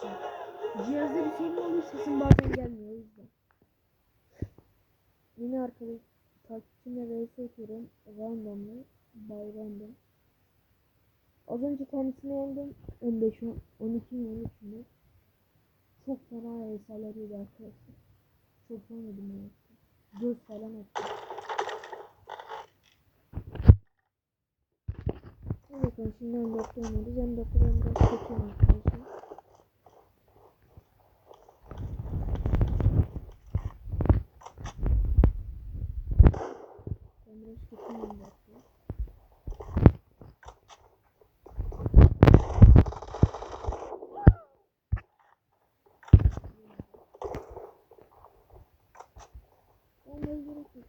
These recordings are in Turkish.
arkadaşlar. Cihazda bir sorun oluyor, sesim bazen gelmiyor o yüzden. Yine arkadaş takipçimle vs atıyorum. Random'la. By random. Az önce kendisini yendim. 15 12 mi 13 mü? Çok fena eserler yedi arkadaşlar. Çok oynadım ya. Göz falan attı. Evet, şimdi M4'te oynuyoruz. M4'te ben biraz kötüyüm arkadaşlar. Ben biraz kötüyüm M4'te. Ben de gerek yok.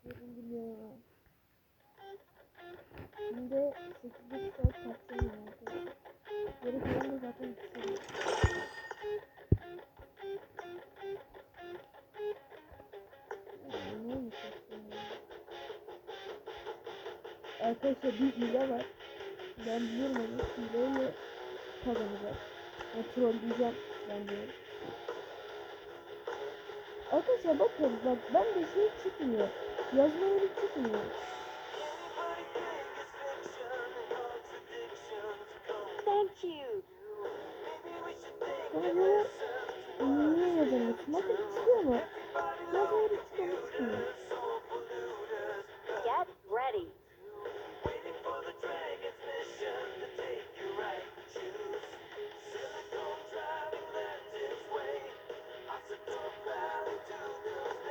yapıyordum ya. Şimdi 8 saat kalkacağım yani. Geri kalan da zaten tutuyorum. Neymiş aslında? Arkadaşlar bir hile var. Ben biliyorum onu. Hileyle kazanacağım. Ben trolleyeceğim bence. Arkadaşlar bakın bak ben de şey çıkmıyor. Yazmaları çıkmıyor. Thank you. Sonra niye yazamıyorsun? Bakın çıkıyor mu? Yazmaları çıkıyor mu çıkmıyor. Get ready.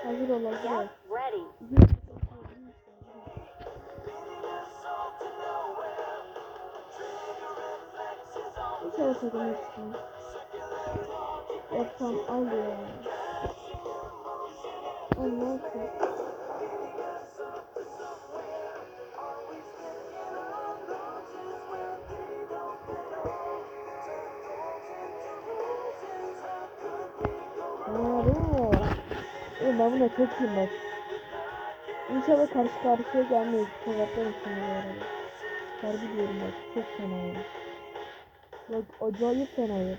Hazır ol hazır ol. Get ready. İnşallah kazanırsın. Yok tamam al ya. Al ne olsun. Ben buna çok iyiyim bak. İnşallah karşı karşıya gelmeyiz. Tokatlarım seni bu arada. Harbi diyorum bak. Çok fenayım. Bak acayip fenayım.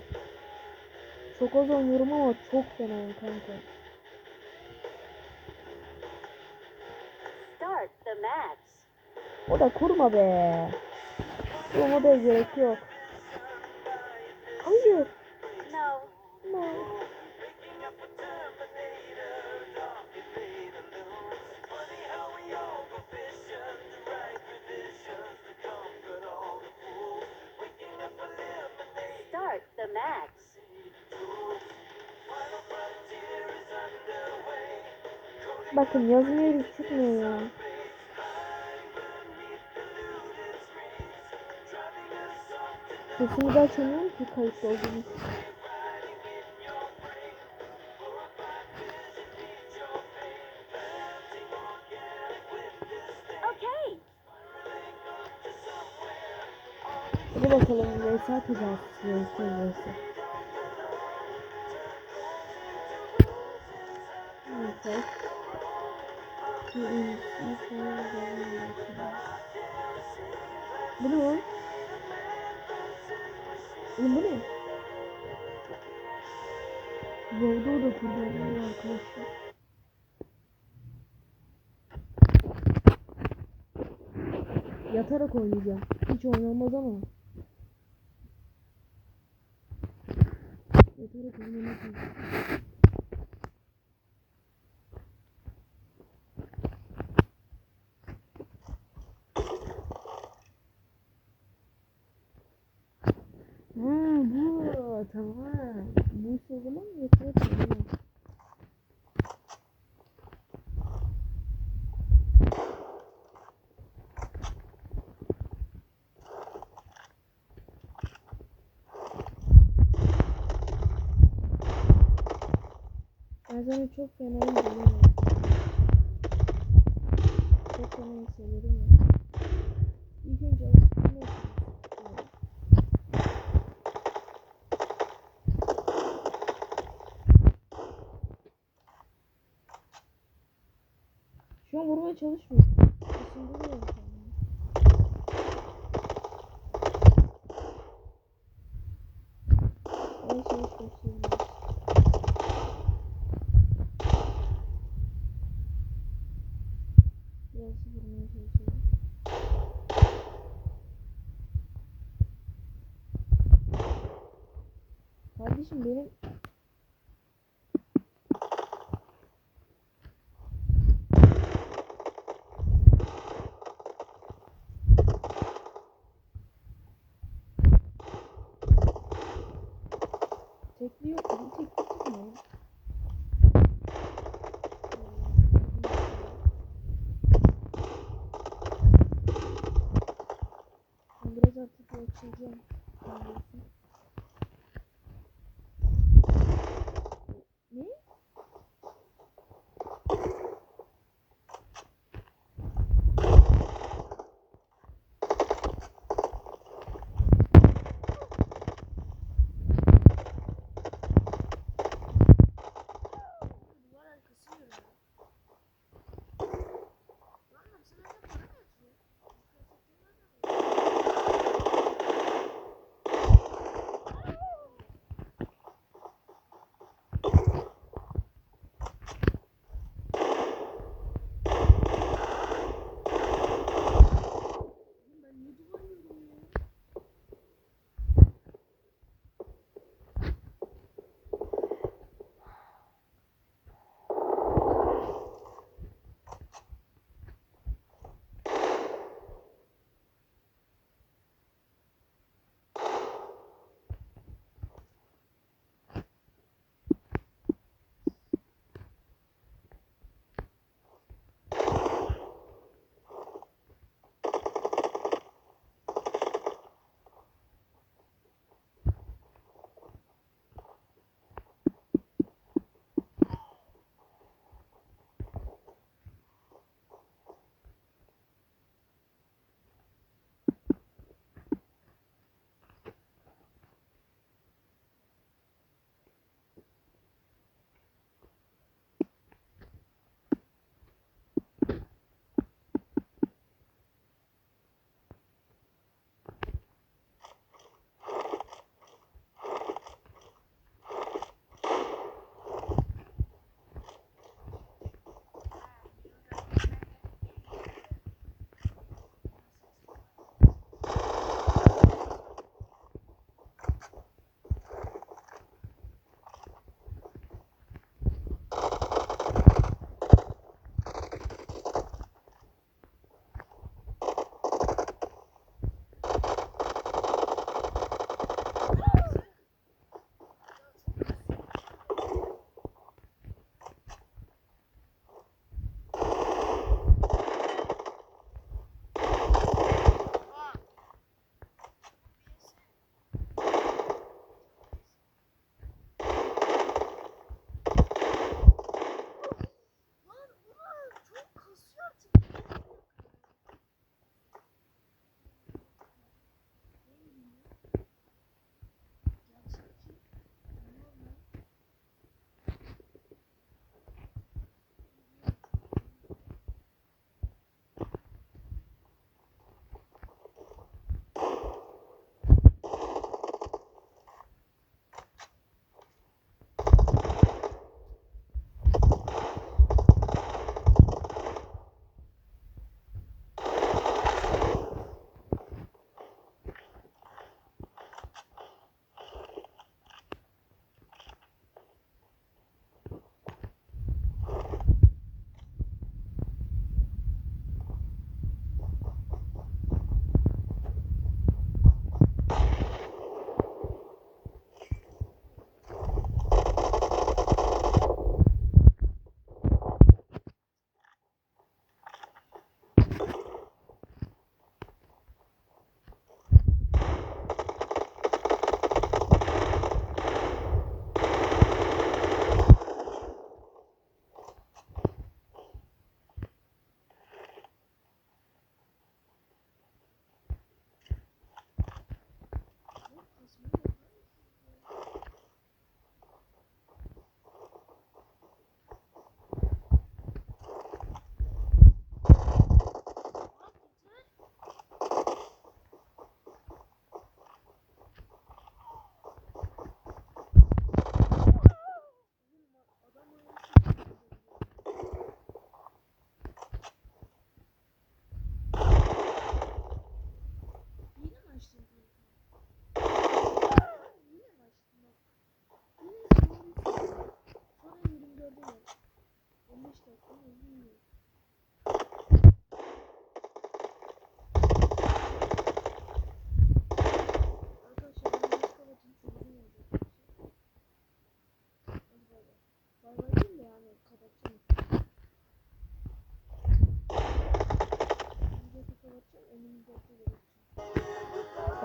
Çok az oynuyorum ama çok fenayım kanka. Start the match. O da kurma be. Kurma da gerek yok. Hayır. No. No. Start the match. Bakın yazmıyoruz çıkmıyor ya. Sesimi de açamıyorum ki kayıtlı olduğunu. Okay. Hadi bakalım VS atacağız. VS. Neyse. Bu ne lan? Oğlum bu ne? Yolda da kurdular arkadaşlar. Yatarak oynayacağım. Hiç oynanmaz ama. Yatarak oynamak lazım. Bu tamam. Bu o zaman yatarak oynayalım. Ben sana çok fena izlerim. Çok fena izlerim ya. İlk önce alıştırma yapayım. Şu an vurmaya çalışmıyorum. Isındırıyorum kendimi. Yavaş yavaş başlayalım. Biraz vurmaya çalışıyorum. Kardeşim benim tekli yok. Bir tekli çıkmıyor. Ben biraz artık açacağım. Ne?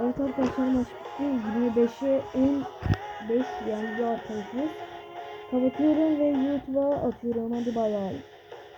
Evet arkadaşlar maç bitti. 25'e 15 yani bir arkadaşımız. Kapatıyorum ve YouTube'a atıyorum. Hadi bay bay.